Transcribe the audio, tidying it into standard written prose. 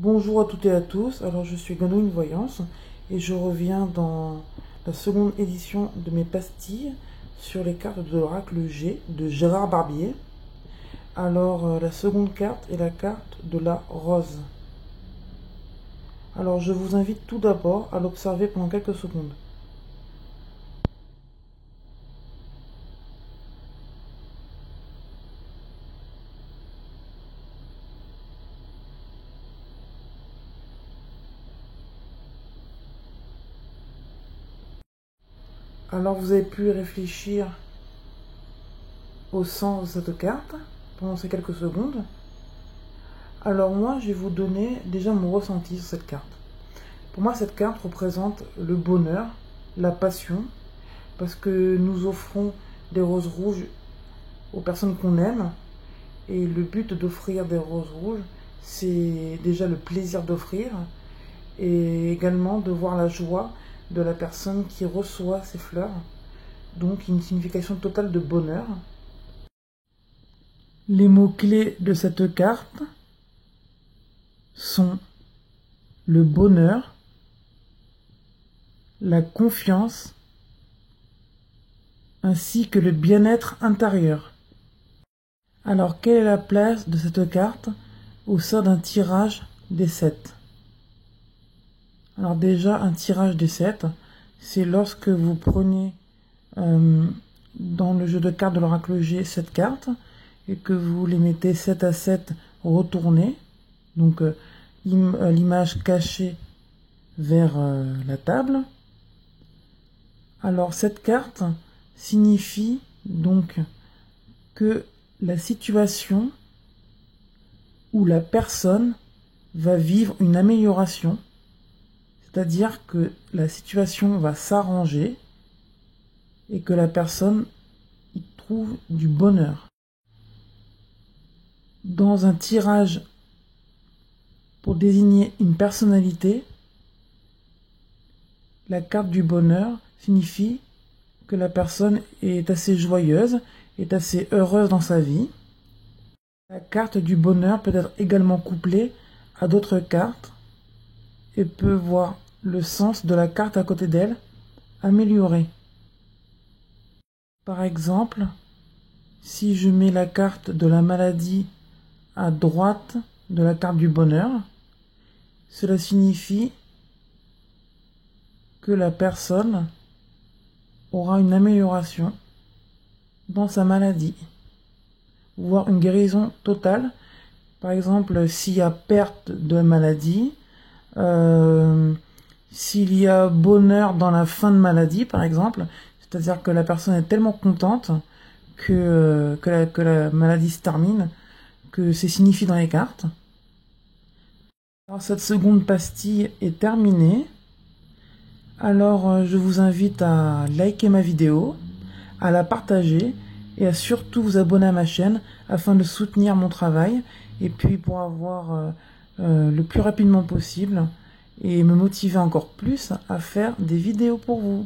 Bonjour à toutes et à tous, alors je suis Gwendoline Voyance et je reviens dans la seconde édition de mes pastilles sur les cartes de l'oracle G de Gérard Barbier. Alors la seconde carte est la carte de la rose. Alors je vous invite tout d'abord à l'observer pendant quelques secondes. Alors vous avez pu réfléchir au sens de cette carte pendant ces quelques secondes. Alors moi je vais vous donner déjà mon ressenti sur cette carte. Pour moi cette carte représente le bonheur, la passion, parce que nous offrons des roses rouges aux personnes qu'on aime. Et le but d'offrir des roses rouges, c'est déjà le plaisir d'offrir et également de voir la joie de la personne qui reçoit ces fleurs. Donc une signification totale de bonheur. Les mots-clés de cette carte sont le bonheur, la confiance, ainsi que le bien-être intérieur. Alors, quelle est la place de cette carte au sein d'un tirage des 7? Alors déjà, un tirage des 7, c'est lorsque vous prenez dans le jeu de cartes de l'oracle G 7 cartes et que vous les mettez 7 à 7 retournées, donc l'image cachée vers la table. Alors cette carte signifie donc que la situation où la personne va vivre une amélioration, c'est-à-dire que la situation va s'arranger et que la personne y trouve du bonheur. Dans un tirage pour désigner une personnalité, la carte du bonheur signifie que la personne est assez joyeuse, est assez heureuse dans sa vie. La carte du bonheur peut être également couplée à d'autres cartes et peut voir le sens de la carte à côté d'elle amélioré. Par exemple, si je mets la carte de la maladie à droite de la carte du bonheur, cela signifie que la personne aura une amélioration dans sa maladie, voire une guérison totale. Par exemple, s'il y a perte de maladie, s'il y a bonheur dans la fin de maladie, par exemple, c'est-à-dire que la personne est tellement contente que la maladie se termine, que c'est signifié dans les cartes. Alors cette seconde pastille est terminée. Alors je vous invite à liker ma vidéo, à la partager et à surtout vous abonner à ma chaîne afin de soutenir mon travail et puis pour avoir le plus rapidement possible et me motiver encore plus à faire des vidéos pour vous.